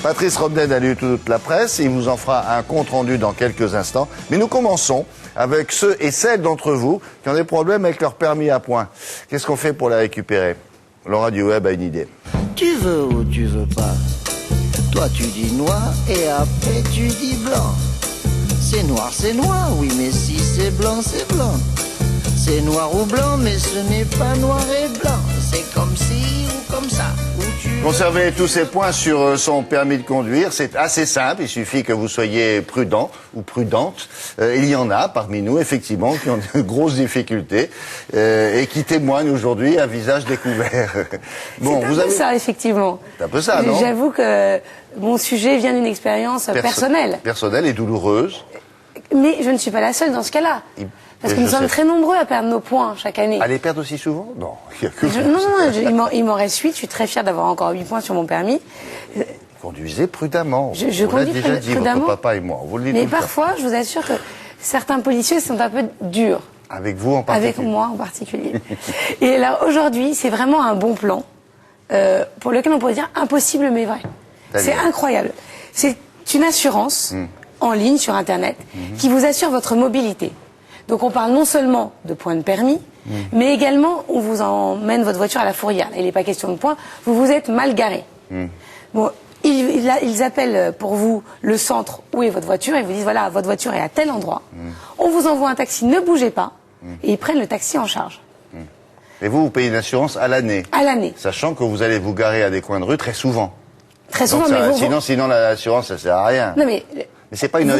Patrice Romden a lu toute la presse, il vous en fera un compte-rendu dans quelques instants. Mais nous commençons avec ceux et celles d'entre vous qui ont des problèmes avec leur permis à points. Qu'est-ce qu'on fait pour les récupérer? Laura du Web a une idée. Tu veux ou tu veux pas? Toi tu dis noir et après tu dis blanc. C'est noir, oui, mais si c'est blanc, c'est blanc. C'est noir ou blanc, mais ce n'est pas noir et blanc. C'est comme ci ou comme ça. Conserver tous ces points sur son permis de conduire, c'est assez simple. Il suffit que vous soyez prudent ou prudente. Il y en a parmi nous, effectivement, qui ont de grosses difficultés et qui témoignent aujourd'hui à visage découvert. Bon, c'est un peu ça, effectivement. C'est un peu ça, non? J'avoue que mon sujet vient d'une expérience personnelle. Personnelle et douloureuse. Mais je ne suis pas la seule dans ce cas-là. Parce que nous sommes très nombreux à perdre nos points chaque année. À les perdre aussi souvent? Non. Il m'en reste 8. Je suis très fière d'avoir encore 8 points sur mon permis. Conduisez prudemment. Je vous conduis déjà dit, prudemment. votre papa et moi. Vous le dites. Mais parfois, je vous assure que certains policiers sont un peu durs. Avec vous en particulier? Avec moi en particulier. Et là, aujourd'hui, c'est vraiment un bon plan pour lequel on pourrait dire impossible mais vrai. C'est incroyable. C'est une assurance en ligne sur Internet qui vous assure votre mobilité. Donc on parle non seulement de points de permis, mais également on vous emmène votre voiture à la fourrière. Là, il n'est pas question de points, vous vous êtes mal garé. Bon, ils appellent pour vous le centre où est votre voiture et vous disent voilà, votre voiture est à tel endroit. On vous envoie un taxi, ne bougez pas, et ils prennent le taxi en charge. Et vous payez une assurance à l'année? À l'année. Sachant que vous allez vous garer à des coins de rue très souvent. Très souvent, donc mais sinon l'assurance, ça sert à rien. Non mais... Mais c'est pas une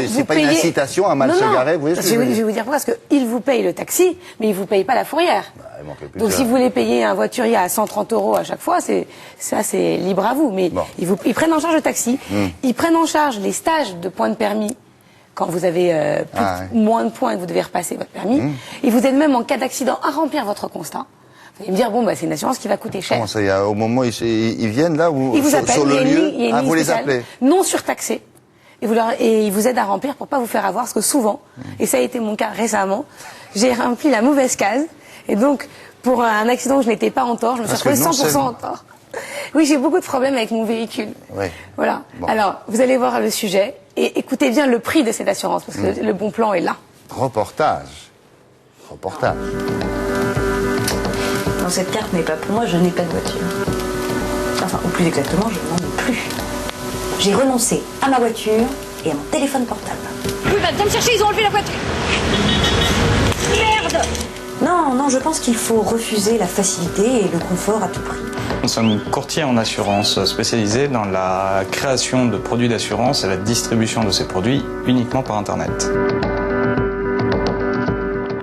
incitation à mal se garer, vous voyez ce que je vais vous dire pourquoi, parce qu'ils vous payent le taxi, mais ils vous payent pas la fourrière. Donc si vous voulez payer un voiturier à 130 € à chaque fois, c'est libre à vous. Mais ils prennent en charge le taxi, ils prennent en charge les stages de points de permis quand vous avez moins de points et que vous devez repasser votre permis. Et vous êtes même en cas d'accident à remplir votre constat. Vous allez me dire, bon, bah, c'est une assurance qui va coûter cher. Comment ça, au moment où ils viennent là, ou ils vous appellent, sur le lieu, vous les spéciale, appelez non surtaxée. Et ils vous aident à remplir pour pas vous faire avoir, parce que souvent, et ça a été mon cas récemment, j'ai rempli la mauvaise case, et donc, pour un accident où je n'étais pas en tort, je me suis retrouvée 100% en tort. Oui, j'ai beaucoup de problèmes avec mon véhicule. Oui. Voilà. Bon. Alors, vous allez voir le sujet, et écoutez bien le prix de cette assurance, parce que le bon plan est là. Reportage. Non, cette carte n'est pas pour moi, je n'ai pas de voiture. Enfin, ou plus exactement, je n'en ai plus. J'ai renoncé à ma voiture et à mon téléphone portable. Oui, bah, viens me chercher, ils ont enlevé la voiture. Merde! Non, je pense qu'il faut refuser la facilité et le confort à tout prix. Nous sommes courtiers en assurance spécialisés dans la création de produits d'assurance et la distribution de ces produits uniquement par Internet.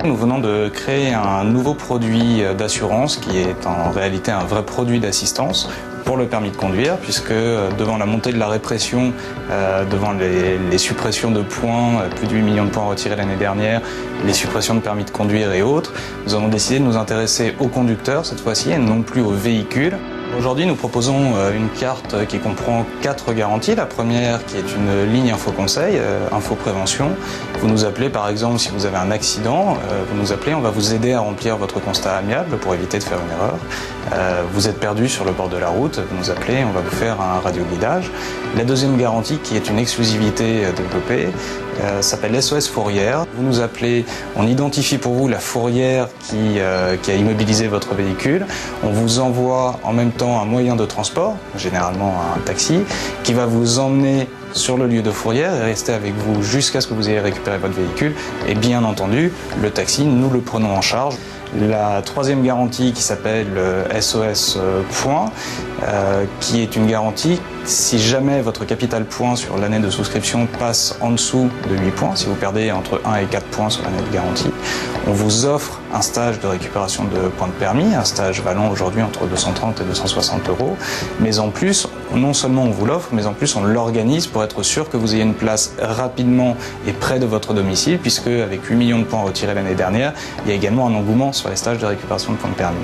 Nous venons de créer un nouveau produit d'assurance qui est en réalité un vrai produit d'assistance pour le permis de conduire, puisque devant la montée de la répression, devant les suppressions de points, plus de 8 millions de points retirés l'année dernière, les suppressions de permis de conduire et autres, nous avons décidé de nous intéresser aux conducteurs cette fois-ci et non plus aux véhicules. Aujourd'hui, nous proposons une carte qui comprend 4 garanties. La première qui est une ligne info-conseil, info-prévention. Vous nous appelez par exemple si vous avez un accident, vous nous appelez, on va vous aider à remplir votre constat amiable pour éviter de faire une erreur. Vous êtes perdu sur le bord de la route, vous nous appelez, on va vous faire un radioguidage. La deuxième garantie qui est une exclusivité développée s'appelle SOS Fourrière. Vous nous appelez, on identifie pour vous la fourrière qui a immobilisé votre véhicule. On vous envoie en même temps un moyen de transport, généralement un taxi, qui va vous emmener sur le lieu de fourrière et rester avec vous jusqu'à ce que vous ayez récupéré votre véhicule. Et bien entendu, le taxi, nous le prenons en charge. La troisième garantie qui s'appelle SOS Points, qui est une garantie si jamais votre capital points sur l'année de souscription passe en dessous de 8 points, si vous perdez entre 1 et 4 points sur l'année de garantie, on vous offre un stage de récupération de points de permis, un stage valant aujourd'hui entre 230 et 260 €. Mais en plus, non seulement on vous l'offre, mais en plus on l'organise pour être sûr que vous ayez une place rapidement et près de votre domicile, puisque avec 8 millions de points retirés l'année dernière, il y a également un engouement sur les stages de récupération de points de permis.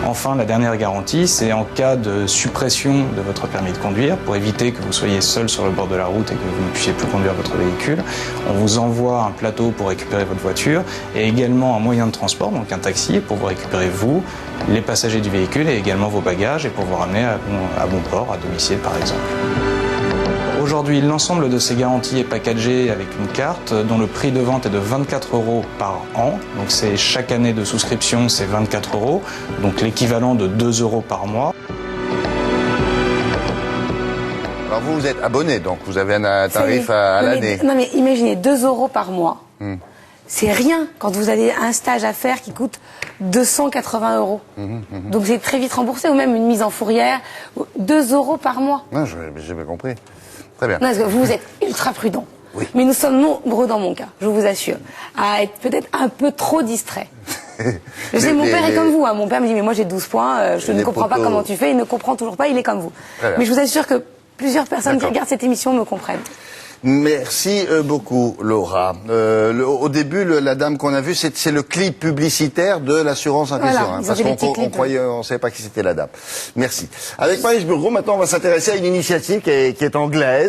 Enfin, la dernière garantie, c'est en cas de suppression de votre permis de conduire, pour éviter que vous soyez seul sur le bord de la route et que vous ne puissiez plus conduire votre véhicule. On vous envoie un plateau pour récupérer votre voiture et également un moyen de transport, donc un taxi, pour vous récupérer vous, les passagers du véhicule et également vos bagages et pour vous ramener à bon port, à domicile par exemple. aujourd'hui, l'ensemble de ces garanties est packagé avec une carte dont le prix de vente est de 24 € par an. Donc c'est chaque année de souscription, c'est 24 €, donc l'équivalent de 2 € par mois. Alors vous êtes abonné, donc vous avez un tarif à l'année. Non mais imaginez, 2 € par mois. C'est rien quand vous avez un stage à faire qui coûte 280 €. Donc c'est très vite remboursé, ou même une mise en fourrière, 2 € par mois. Non, j'ai bien compris. Très bien. Non, parce que vous êtes ultra prudent. Oui. Mais nous sommes nombreux dans mon cas, je vous assure, à être peut-être un peu trop distrait. Je sais, mon père est comme vous. Hein. Mon père me dit, mais moi j'ai 12 points, je ne comprends pas comment tu fais, il ne comprend toujours pas, il est comme vous. Mais je vous assure que plusieurs personnes qui regardent cette émission me comprennent. Merci beaucoup, Laura. Au début, la dame qu'on a vue, c'est le clip publicitaire de l'assurance en question. Voilà, Parce qu'on croyait, on ne savait pas qui c'était la dame. Merci. Avec Maryse Burgot, maintenant, on va s'intéresser à une initiative qui est anglaise.